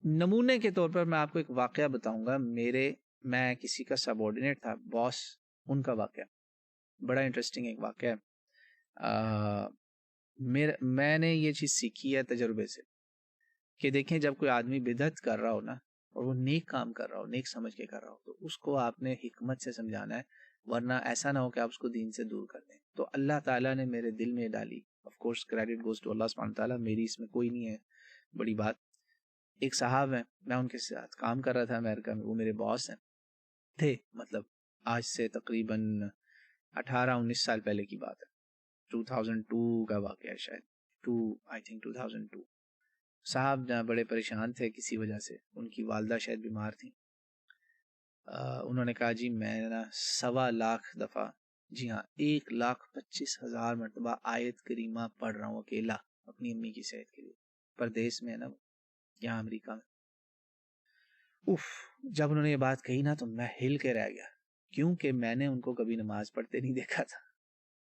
نمونے کے طور پر میں آپ کو ایک واقعہ بتاؤں گا. میں کسی کا سب آرڈینیٹ تھا, باس ان کا واقعہ بڑا انٹرسٹنگ ایک واقعہ ہے. میں نے یہ چیز سیکھی ہے تجربے سے کہ دیکھیں جب کوئی آدمی بدعت کر رہا ہو نا, اور وہ نیک کام کر رہا ہو, نیک سمجھ کے کر رہا ہو, تو اس کو آپ نے حکمت سے سمجھانا ہے, ورنہ ایسا نہ ہو کہ آپ اس کو دین سے دور کر دیں. تو اللہ تعالیٰ نے میرے دل میں ڈالی, of course credit goes to اللہ سبحانہ تعالیٰ, میری اس میں کوئی نہیں ہے بڑی بات. ایک صاحب ہیں, میں ان کے ساتھ کام کر رہا تھا امریکہ میں, وہ میرے باس ہیں تھے, مطلب آج سے تقریباً 18-19 سال پہلے کی بات ہے, 2002 کا واقعہ ہے شاید, 2002. صاحب جہاں بڑے پریشان تھے کسی وجہ سے, ان کی والدہ شاید بیمار تھیں. انہوں نے کہا جی میں نا 1.25 لاکھ دفعہ, جی ہاں 1,25,000 مرتبہ آیت کریمہ پڑھ رہا ہوں اکیلا اپنی امی کی صحت کے لیے. پردیس میں ہے نا, یہاں امریکہ میں. جب انہوں نے یہ بات کہی نا تو میں ہل کے رہ گیا, کیونکہ میں نے ان کو کبھی نماز پڑھتے نہیں دیکھا تھا,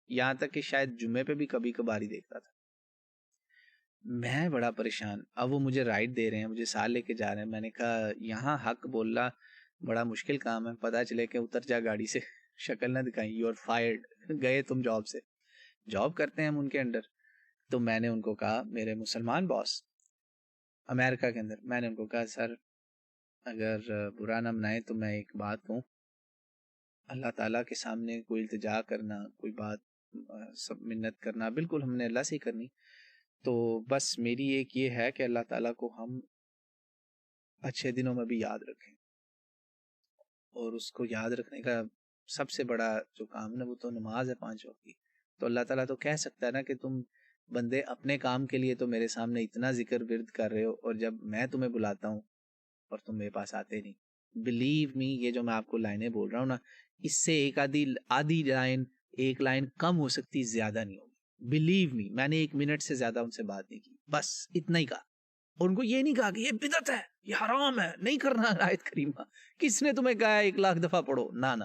یہاں تک کہ شاید جمعے پہ بھی کبھی کبھار ہی دیکھتا تھا. میں بڑا پریشان. اب وہ مجھے رائڈ دے رہے ہیں, مجھے ساتھ لے کے جا رہے ہیں. میں نے کہا یہاں حق بولنا بڑا مشکل کام ہے, پتہ چلے کہ اتر جا گاڑی سے, شکل نہ دکھائیں, یو آر فائرڈ, گئے تم جاب سے. جاب کرتے ہیں ہم ان کے انڈر. تو میں نے ان کو کہا, میرے مسلمان باس امریکہ کے اندر, میں نے ان کو کہا سر اگر برا نہ منائے تو میں ایک بات کہوں, اللہ تعالیٰ کے سامنے کوئی التجا کرنا, کوئی بات سب منت کرنا, بالکل ہم نے اللہ سے ہی کرنی. تو بس میری ایک یہ ہے کہ اللہ تعالیٰ کو ہم اچھے دنوں میں بھی یاد رکھیں, اور اس کو یاد رکھنے کا سب سے بڑا جو کام ہے وہ تو نماز ہے 5 وقت کی. تو اللہ تعالیٰ تو کہہ سکتا ہے نا کہ تم بندے اپنے کام کے لیے تو میرے سامنے اتنا ذکر ورد کر رہے ہو, اور جب میں تمہیں بلاتا ہوں اور تم میرے پاس آتے نہیں. بلیو می, یہ جو میں آپ کو لائنیں بول رہا ہوں نا, اس سے آدھی لائن, ایک لائن کم ہو سکتی, زیادہ نہیں ہوگی. بلیو می, میں نے 1 منٹ سے زیادہ ان سے بات نہیں کی, بس اتنا ہی کہا. اور ان کو یہ نہیں کہا کہ یہ بدعت ہے, یہ حرام ہے, نہیں کرنا آیت کریمہ, کس نے تمہیں کہا 1 لاکھ دفعہ پڑھو, نہ,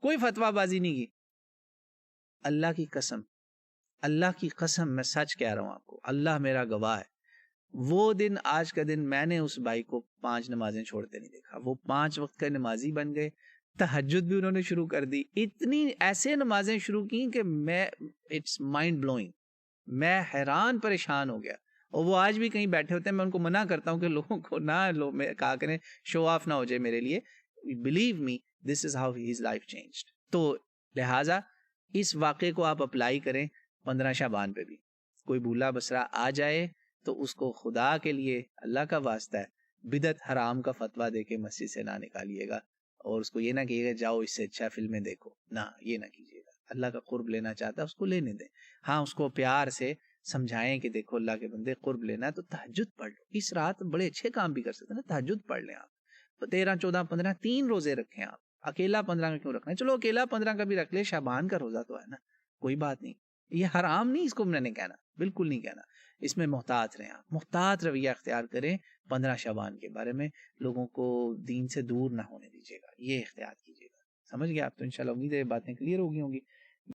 کوئی فتویٰ بازی نہیں کی. اللہ کی قسم, اللہ کی قسم, میں سچ کہہ رہا ہوں آپ کو, اللہ میرا گواہ ہے, وہ دن آج کا دن میں نے اس بھائی کو 5 نمازیں چھوڑتے نہیں دیکھا. وہ 5 وقت کا نمازی بن گئے, تہجد بھی انہوں نے شروع کر دی, اتنی ایسے نمازیں شروع کی کہ میں اٹس مائنڈ بلوئنگ, میں حیران پریشان ہو گیا. اور وہ آج بھی کہیں بیٹھے ہوتے ہیں, میں ان کو منع کرتا ہوں کہ لوگوں کو نہ کہا کریں, شو آف نہ ہو جائے میرے لیے. Believe me, this is how has life changed. تو لہٰذا اس واقعے کو آپ اپلائی کریں 15 شعبان پہ بھی. کوئی بھولا بسرا آ جائے تو اس کو خدا کے لیے, اللہ کا واسطہ ہے, بدعت حرام کا فتویٰ دے کے مسجد سے نہ نکالیے گا, اور اس کو یہ نہ کہیے گا جاؤ اس سے اچھا فلمیں دیکھو, نہ یہ نہ کیجیے گا. اللہ کا قرب لینا چاہتا ہے اس کو لینے دیں. ہاں اس کو پیار سے سمجھائیں کہ دیکھو اللہ کے بندے, قرب لینا ہے تو تہجد پڑھ لو, اس رات بڑے اچھے کام بھی کر سکتے ہیں نا, تہجد پڑھ لیں آپ, 13, 14, 15 3 روزے رکھیں آپ. اکیلا 15 کا کیوں رکھنا ہے, چلو اکیلا 15 کا بھی رکھ لے, شعبان کا روزہ تو ہے نا, کوئی بات نہیں. یہ حرام نہیں, اس کو میں نے کہنا, بالکل نہیں کہنا. اس میں محتاط رہیں آپ, محتاط رویہ اختیار کریں 15 شعبان کے بارے میں, لوگوں کو دین سے دور نہ ہونے دیجیے گا, یہ اختیار کیجیے گا. سمجھ گئے آپ؟ تو انشاءاللہ امید ہے باتیں کلیئر ہو گئی ہوں گی.